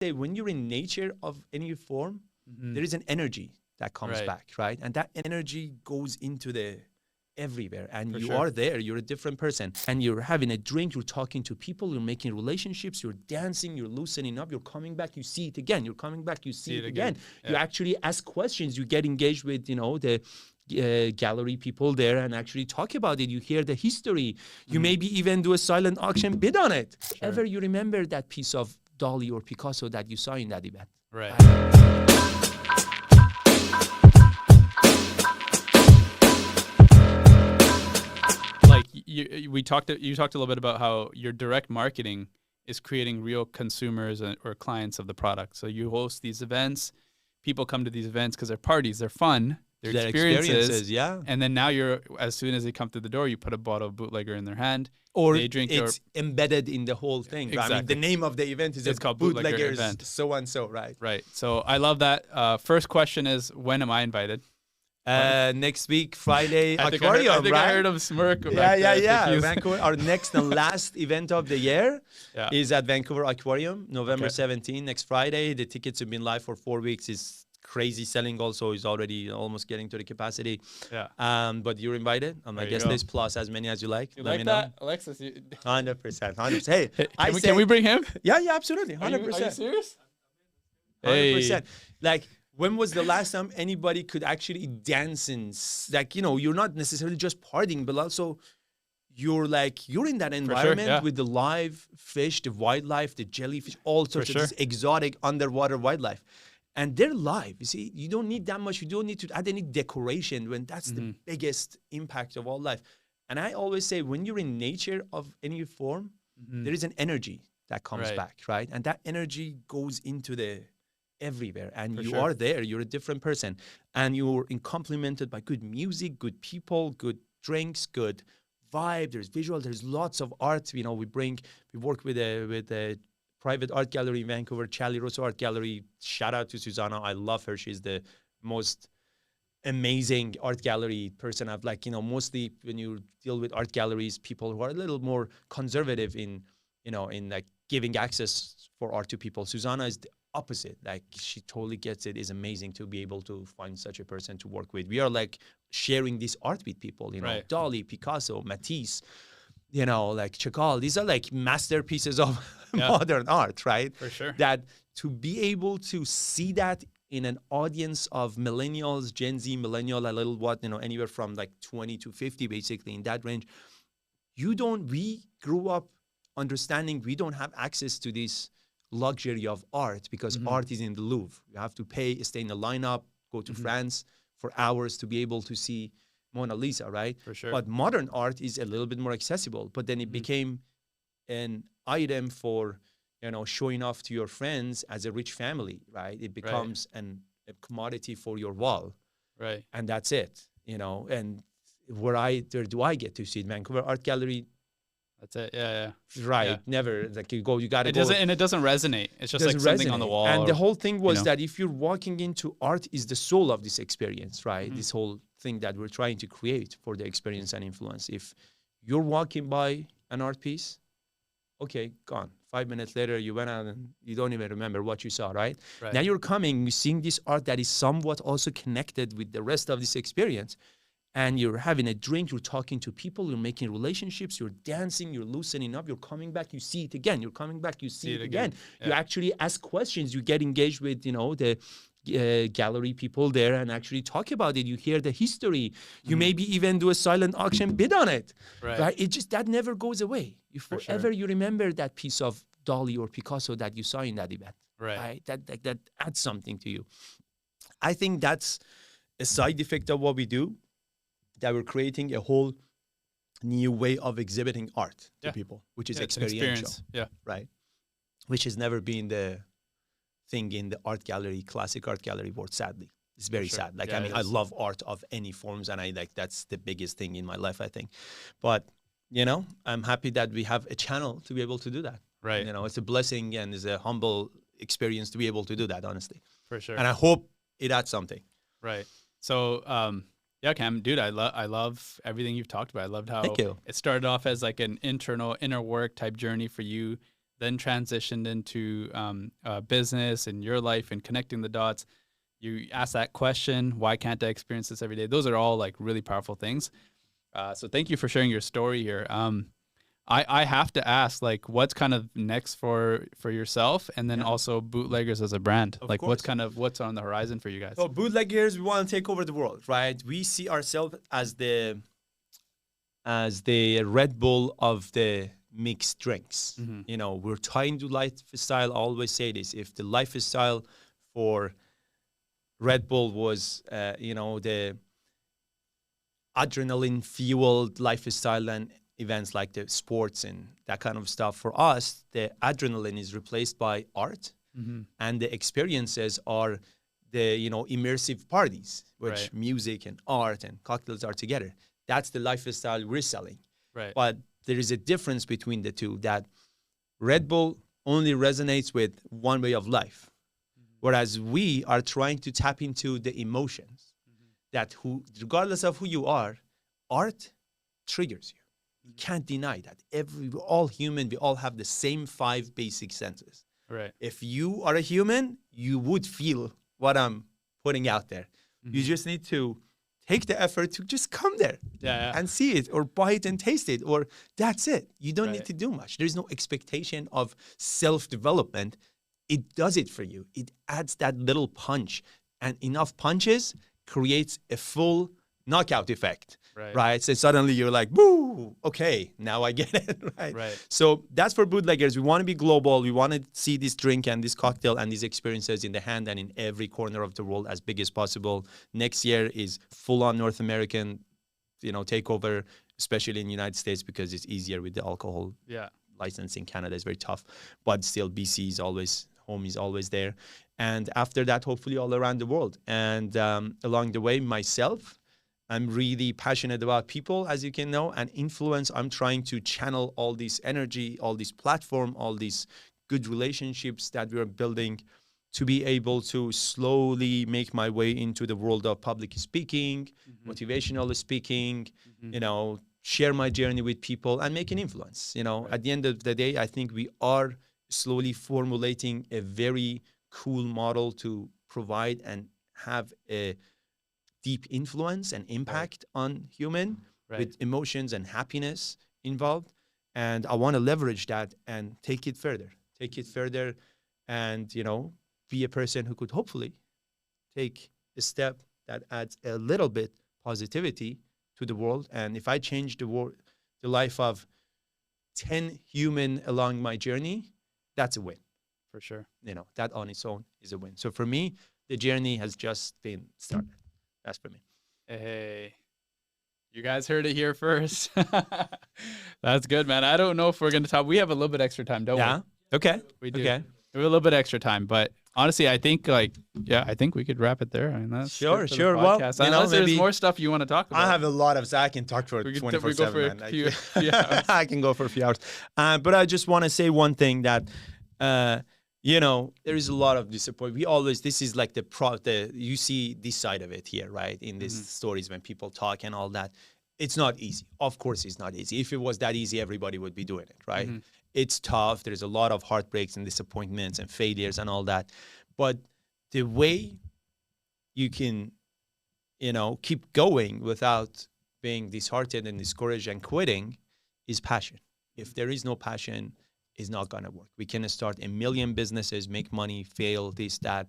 say when you're in nature of any form, there is an energy that comes back, right? And that energy goes into the everywhere, and you are there. You're a different person, and you're having a drink. You're talking to people. You're making relationships. You're dancing. You're loosening up. You're coming back. You see it again. You're coming back. You see it again. You actually ask questions. You get engaged with, the gallery people there and actually talk about it. You hear the history. You maybe even do a silent auction bid on it. Ever you remember that piece of Dali or Picasso that you saw in that event? Right. Like you talked a little bit about how your direct marketing is creating real consumers or clients of the product. So you host these events, people come to these events because they're parties, they're fun, they're experiences, and then now as soon as they come through the door, you put a bottle of Bootlegger in their hand, or they drink it's embedded in the whole thing. Exactly. I mean, the name of the event is called Bootleggers event. So and so, right? Right. So I love that. First question is, when am I invited? Next week, Friday, Aquarium, I think right? I heard him smirk. Yeah. Vancouver, our next and last event of the year is at Vancouver Aquarium, November 17, next Friday. The tickets have been live for 4 weeks. It's crazy selling also. Is already almost getting to the capacity. Yeah. But you're invited on my guest list, plus as many as you like. You like that, Alexis? 100%. Hey, can we bring him? Yeah, absolutely. 100%. Are you serious? 100%. Hey. Like, when was the last time anybody could actually dance and you're not necessarily just partying, but also you're in that environment with the live fish, the wildlife, the jellyfish, all sorts of this exotic underwater wildlife. And they're live. You see, you don't need that much. You don't need to add any decoration when that's the biggest impact of all life. And I always say, when you're in nature of any form, there is an energy that comes back, right? And that energy goes into the everywhere, and you are there. You're a different person, and you're complemented by good music, good people, good drinks, good vibe. There's visual. There's lots of art. We work with a private art gallery in Vancouver, Charlie Rosso Art Gallery. Shout out to Susanna. I love her. She's the most amazing art gallery person. I've mostly when you deal with art galleries, people who are a little more conservative in giving access for art to people. Susanna is the opposite. She totally gets it. It's amazing to be able to find such a person to work with. We are sharing this art with people, Dali, Picasso, Matisse, Chagall. These are masterpieces of modern art, right? For sure. That to be able to see that in an audience of millennials, Gen Z, millennial, anywhere from 20 to 50, basically in that range. We grew up understanding we don't have access to this luxury of art because art is in the Louvre. You have to pay, stay in the lineup, go to France for hours to be able to see Mona Lisa, right? For sure. But modern art is a little bit more accessible. But then it became an item for, showing off to your friends as a rich family, right? It becomes a commodity for your wall. Right. And that's it, And where do I get to see it? Vancouver Art Gallery. That's it. Yeah. Right. Never. You got to go. And it doesn't resonate. It's just something on the wall. And the whole thing was that if you're walking into art is the soul of this experience, right? This whole thing that we're trying to create for the experience and influence. If you're walking by an art piece, okay, gone. 5 minutes later, you went out and you don't even remember what you saw, right? Now you're seeing this art that is somewhat also connected with the rest of this experience. And you're having a drink, you're talking to people, you're making relationships, you're dancing, you're loosening up, you're coming back, you see it again, you're coming back, you see it again. You actually ask questions, you get engaged with, the gallery people there and actually talk about it. You hear the history. You maybe even do a silent auction bid on it, right? It just, that never goes away. You remember that piece of Dali or Picasso that you saw in that event, right? That adds something to you. I think that's a side effect of what we do, that we're creating a whole new way of exhibiting art to people, which is experiential, right? Which has never been the thing in the art gallery, classic art gallery world, sadly. It's very sad. I love art of any forms, and that's the biggest thing in my life, I think. But, I'm happy that we have a channel to be able to do that. Right. It's a blessing and it's a humble experience to be able to do that, honestly. For sure. And I hope it adds something. Right. So, yeah, Kam, dude, I love everything you've talked about. I loved how it started off as an inner work type journey for you. then transitioned into business and your life and connecting the dots. You ask that question, why can't I experience this every day? Those are all like really powerful things. So thank you for sharing your story here. I have to ask, like, what's kind of next for yourself, and then also Bootleggers as a brand? Of like, course. what's on the horizon for you guys? So Bootleggers, we want to take over the world, right? We see ourselves as the Red Bull of the mixed drinks. You know, we're tying to lifestyle. I always say this: if the lifestyle for Red Bull was, you know, the adrenaline fueled lifestyle and events like the sports and that kind of stuff, for us, the adrenaline is replaced by art, and the experiences are the, you know, immersive parties, which music and art and cocktails are together. That's the lifestyle we're selling. Right. But there is a difference between the two, that Red Bull only resonates with one way of life, whereas we are trying to tap into the emotions that regardless of who you are, art triggers you. You can't deny that. We're all human. We all have the same 5 basic senses. Right. If you are a human, you would feel what I'm putting out there. You just need to take the effort to just come there and see it, or buy it and taste it, or that's it. You don't need to do much. There's no expectation of self-development. It does it for you. It adds that little punch, and enough punches creates a full knockout effect, right? So suddenly you're like, woo, okay, now I get it, right? So that's for Bootleggers. We want to be global. We want to see this drink and this cocktail and these experiences in the hand and in every corner of the world as big as possible. Next year is full-on North American, you know, takeover, especially in the United States, because it's easier with the alcohol licensing. Canada is very tough, but still BC is always, home is always there. And after that, hopefully all around the world. And along the way, myself, I'm really passionate about people, as you can know, and influence. I'm trying to channel all this energy, all this platform, all these good relationships that we are building to be able to slowly make my way into the world of public speaking, motivational speaking, you know, share my journey with people and make an influence. You know, at the end of the day, I think we are slowly formulating a very cool model to provide and have a deep influence and impact on human with emotions and happiness involved. And I want to leverage that and take it further and, you know, be a person who could hopefully take a step that adds a little bit positivity to the world. And if I change the life of 10 human along my journey, that's a win. For sure. You know, that on its own is a win. So for me, the journey has just been started. That's for me. Hey, you guys heard it here first. That's good, man. I don't know if we're going to talk. We have a little bit extra time, don't we? Okay. We do. Okay. We have a little bit extra time, but honestly, I think I think we could wrap it there. I mean, that's sure. Well, You know, there's more stuff you want to talk about. I have a lot of, I can talk for 24/7. Man. Few hours. I can go for a few hours. But I just want to say one thing that, you know, there is a lot of disappointment. We always, this is like you see this side of it here, right? In these stories when people talk and all that. It's not easy. Of course it's not easy. If it was that easy, everybody would be doing it, right? It's tough. There's a lot of heartbreaks and disappointments and failures and all that. But the way you can, you know, keep going without being disheartened and discouraged and quitting is passion. If there is no passion, it's not going to work. We can start a million businesses, make money, fail, this, that.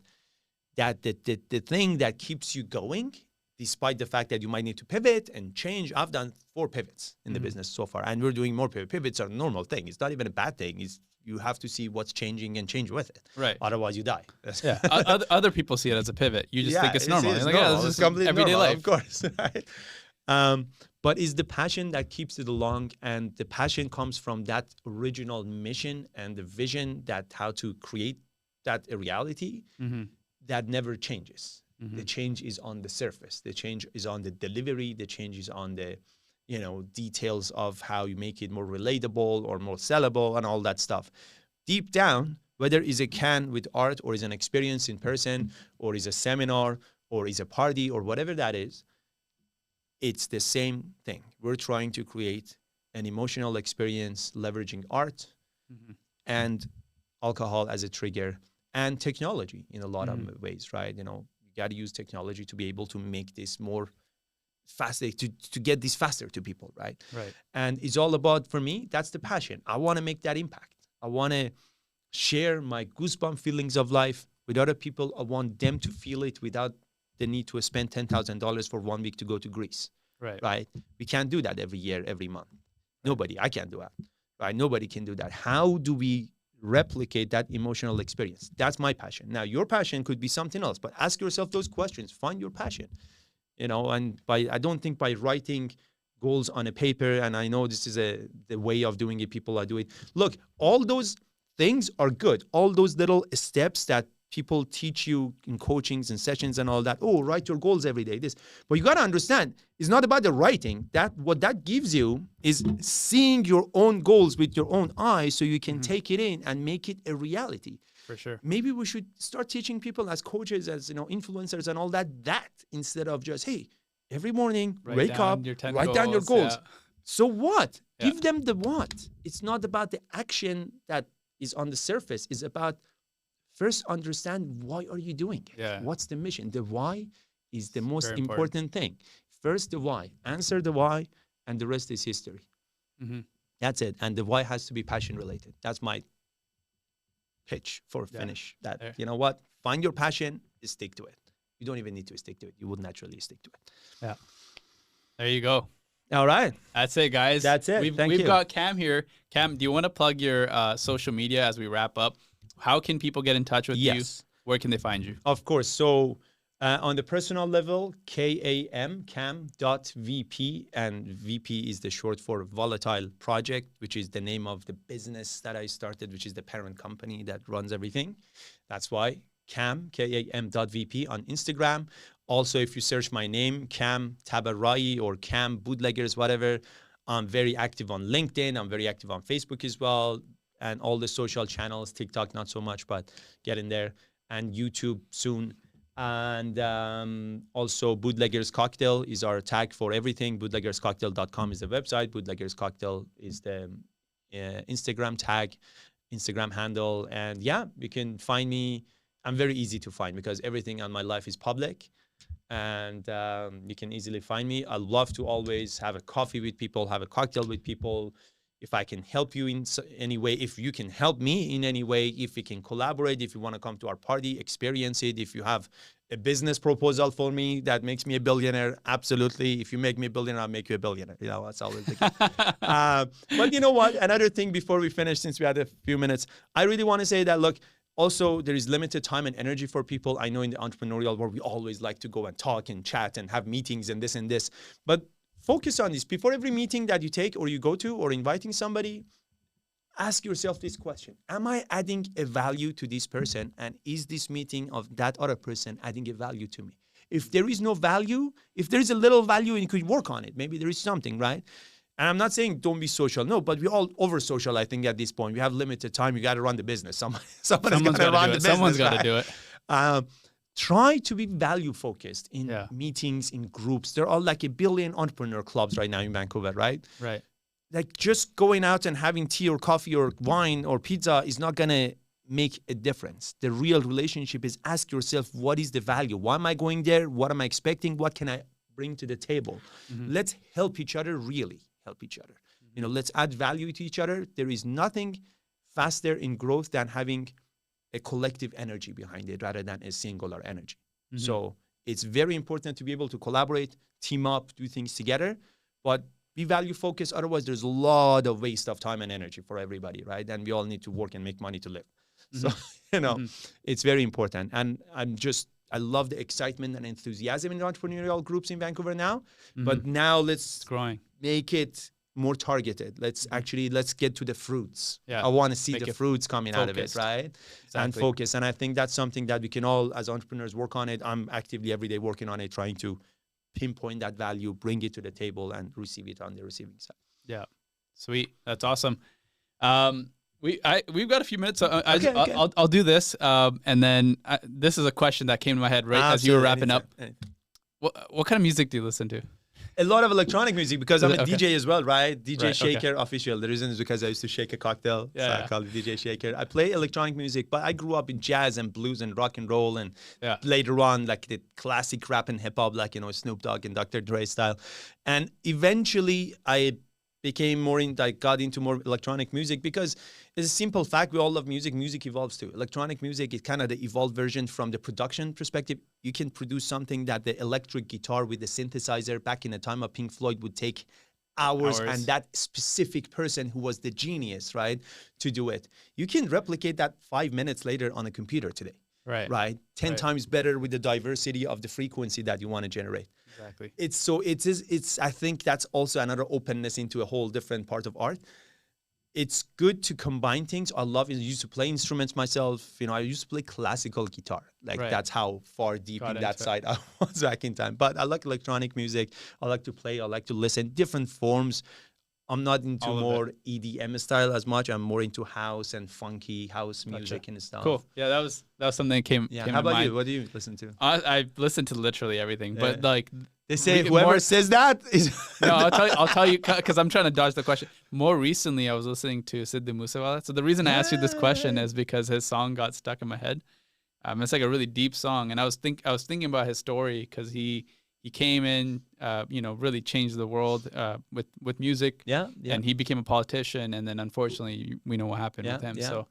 The thing that keeps you going, despite the fact that you might need to pivot and change. I've done 4 pivots in the business so far, and we're doing more pivots. Pivots are a normal thing. It's not even a bad thing. You have to see what's changing and change with it. Right. Otherwise, you die. Yeah. Other people see it as a pivot. You just think it's normal. It's like, normal. this It's is completely everyday normal, life. of course. Right? But it's the passion that keeps it along, and the passion comes from that original mission and the vision that how to create that a reality that never changes. The change is on the surface. The change is on the delivery. The change is on the, you know, details of how you make it more relatable or more sellable and all that stuff. Deep down, whether it's a can with art or is an experience in person or is a seminar or is a party or whatever that is, it's the same thing. We're trying to create an emotional experience leveraging art and alcohol as a trigger, and technology in a lot of ways, right? You got to use technology to be able to make this more faster, to get this faster to people, right? Right. And it's all about, for me, that's the passion. I want to make that impact. I want to share my goosebump feelings of life with other people. I want them to feel it without the need to spend $10,000 for 1 week to go to Greece. Right? We can't do that every year, every month. Nobody. I can't do that. Right? Nobody can do that. How do we replicate that emotional experience? That's my passion. Now, your passion could be something else, but ask yourself those questions. Find your passion. And I don't think by writing goals on a paper, and I know this is the way of doing it, people are doing. Look, all those things are good. All those little steps that people teach you in coachings and sessions and all that. Oh, write your goals every day. This, but you got to understand, it's not about the writing. That what that gives you is seeing your own goals with your own eyes, so you can take it in and make it a reality. For sure. Maybe we should start teaching people as coaches, as influencers and all that instead of just, hey, every morning wake up, write down your goals. Yeah. So what? Yeah. Give them the what. It's not about the action that is on the surface. It's about first understand, why are you doing it? Yeah. What's the mission? The why is the most important thing. First, the why. Answer the why, and the rest is history. That's it. And the why has to be passion related. That's my pitch for finish. That there. You know what? Find your passion, stick to it. You don't even need to stick to it. You would naturally stick to it. Yeah. There you go. All right. That's it, guys. That's it. We've got Kam here. Kam, do you want to plug your social media as we wrap up? How can people get in touch with you? Where can they find you? Of course. So on the personal level, Kam.VP, and VP is the short for Volatile Project, which is the name of the business that I started, which is the parent company that runs everything. That's why Kam.VP on Instagram. Also, if you search my name, Kam Tabarai or Kam Bootleggers, whatever, I'm very active on LinkedIn. I'm very active on Facebook as well. And all the social channels, TikTok, not so much, but get in there. And YouTube soon. And also Bootleggers Cocktail is our tag for everything. Bootleggerscocktail.com is the website. Bootleggers Cocktail is the Instagram tag, Instagram handle. And yeah, you can find me. I'm very easy to find because everything on my life is public. And you can easily find me. I love to always have a coffee with people, have a cocktail with people. If I can help you in any way, if you can help me in any way, if we can collaborate, if you want to come to our party, experience it. If you have a business proposal for me that makes me a billionaire, absolutely. If you make me a billionaire, I'll make you a billionaire. That's always the case. But you know what? Another thing before we finish, since we had a few minutes, I really want to say that, look, also, there is limited time and energy for people. I know in the entrepreneurial world, we always like to go and talk and chat and have meetings and this. But focus on this. Before every meeting that you take or you go to or inviting somebody, ask yourself this question. Am I adding a value to this person? And is this meeting of that other person adding a value to me? If there is no value, if there is a little value and you could work on it, maybe there is something, right? And I'm not saying don't be social. No, but we're all over social, I think, at this point. We have limited time. You got to run the business. Someone's got to run the business. Someone's got to do it. Try to be value focused in meetings, in groups. There are like 1 billion entrepreneur clubs right now in Vancouver, right? Right. Like just going out and having tea or coffee or wine or pizza is not going to make a difference. The real relationship is ask yourself, what is the value? Why am I going there? What am I expecting? What can I bring to the table? Let's help each other, really help each other. Let's add value to each other. There is nothing faster in growth than having a collective energy behind it rather than a singular energy. So it's very important to be able to collaborate, team up, do things together, but be value focused. Otherwise, there's a lot of waste of time and energy for everybody, right? And we all need to work and make money to live. So, it's very important. And I love the excitement and enthusiasm in the entrepreneurial groups in Vancouver now. But now let's make it more targeted. Let's get to the fruits. I want to see the fruits coming out of it, right? And focus. And I think that's something that we can all, as entrepreneurs, work on it. I'm actively every day working on it, trying to pinpoint that value, bring it to the table, and receive it on the receiving side. Yeah, sweet. That's awesome. We've got a few minutes. So I'll do this, and then this is a question that came to my head as you were wrapping up. What kind of music do you listen to? A lot of electronic music because I'm a Okay. DJ as well, right? DJ Right, okay. Shaker official. The reason is because I used to shake a cocktail. Yeah, So I yeah. call it DJ Shaker. I play electronic music, but I grew up in jazz and blues and rock and roll and Yeah. later on like the classic rap and hip hop, like, you know, Snoop Dogg and Dr. Dre style. And eventually I became more in, like, got into more electronic music because it's a simple fact. We all love music. Music evolves too. Electronic music is kind of the evolved version from the production perspective. You can produce something that the electric guitar with the synthesizer back in the time of Pink Floyd would take hours. And that specific person who was the genius, right, to do it. You can replicate that 5 minutes later on a computer today. Right. 10 times better with the diversity of the frequency that you want to generate. Exactly. It's I think that's also another openness into a whole different part of art. It's good to combine things. I used to play instruments myself. You know, I used to play classical guitar. Like that's how far deep in that side I was back in time. But I like electronic music. I like to play. I like to listen. Different forms. I'm not into more EDM style as much. I'm more into house and funky house music and stuff. Cool. Yeah, that was something that came. Yeah. Came How about mind. you? What do you listen to? I listen to literally everything, but like they say whoever says that is no. I'll tell you because I'm trying to dodge the question. More recently, I was listening to Sid the Musawala. So the reason I asked you this question is because his song got stuck in my head. It's like a really deep song, and I was thinking about his story because he came in, you know, really changed the world with music. Yeah. And he became a politician, and then unfortunately, we know what happened with him. Yeah. So,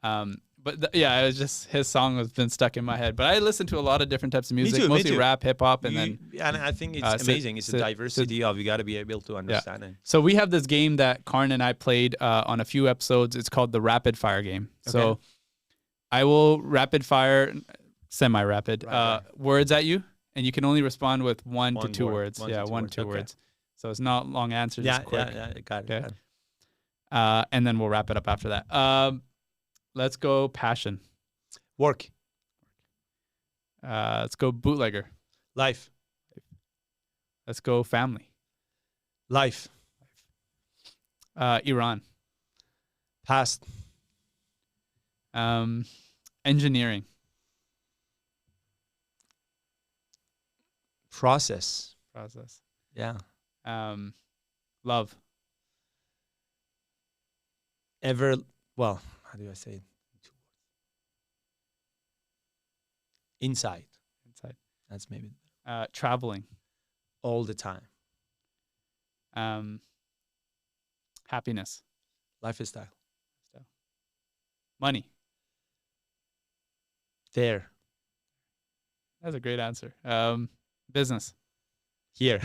it was just his song has been stuck in my head. But I listen to a lot of different types of music, mostly rap, hip hop, and then. And I think it's amazing. It's a diversity of you got to be able to understand it. So we have this game that Karn and I played on a few episodes. It's called the Rapid Fire game. Okay. So I will rapid fire, semi-rapid words at you. And you can only respond with one to two words. One to two words. So it's not long answers. Just quick. Yeah, got it. Okay. Got it. And then we'll wrap it up after that. Let's go passion. Work. Let's go bootlegger. Life. Let's go family. Life. Iran. Past. Engineering. Process. Yeah. Love. How do I say it? Inside. That's maybe. Traveling. All the time. Happiness. Lifestyle. Money. There. That's a great answer. Business. Here.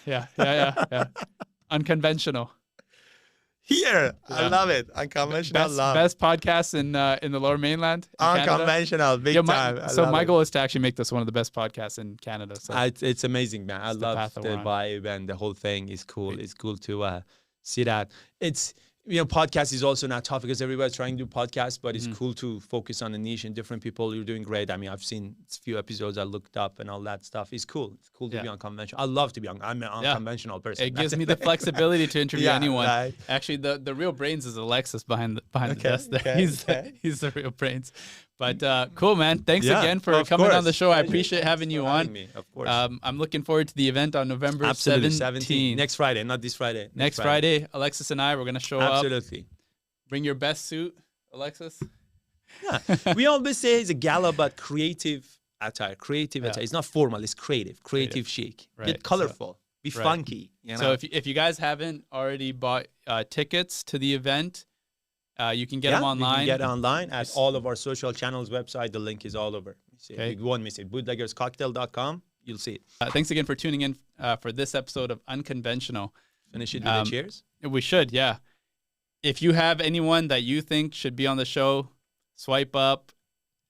Yeah. Unconventional. Here. Yeah. I love it. Unconventional. Best podcast in the Lower Mainland. Unconventional. Big time. My goal is to actually make this one of the best podcasts in Canada. So it's amazing, man. I love the vibe and the whole thing is cool. It's cool to see that. It's, you know, podcast is also not tough because everybody's trying to do podcasts, but it's cool to focus on a niche and different people. You're doing great. I mean, I've seen a few episodes I looked up and all that stuff. It's cool. It's cool to be unconventional. I love to be I'm an unconventional person. It gives me the flexibility to interview anyone. Right. Actually, the real brains is Alexis behind the desk there. He's the real brains. But cool, man. Thanks again for coming on the show. I appreciate having you on. Of course. I'm looking forward to the event on November 17th. Next Friday, not this Friday. Next Friday, Alexis and I, we're going to show up. Absolutely. Bring your best suit, Alexis. Yeah. We always say it's a gala, but creative attire. It's not formal. It's creative chic. Right. Get colorful. Be funky. You know? So if you guys haven't already bought tickets to the event, you can get them online. You can get online at all of our social channels, website. The link is all over. You won't miss it. Bootleggerscocktail.com. You'll see it. Thanks again for tuning in for this episode of Unconventional. Finish it with a cheers? We should, yeah. If you have anyone that you think should be on the show, swipe up,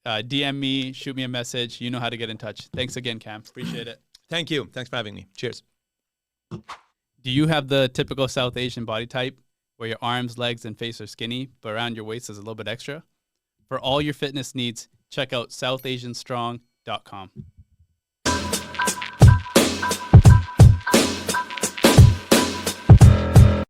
DM me, shoot me a message. You know how to get in touch. Thanks again, Cam. Appreciate it. Thank you. Thanks for having me. Cheers. Do you have the typical South Asian body type where your arms, legs, and face are skinny, but around your waist is a little bit extra? For all your fitness needs, check out SouthAsianStrong.com.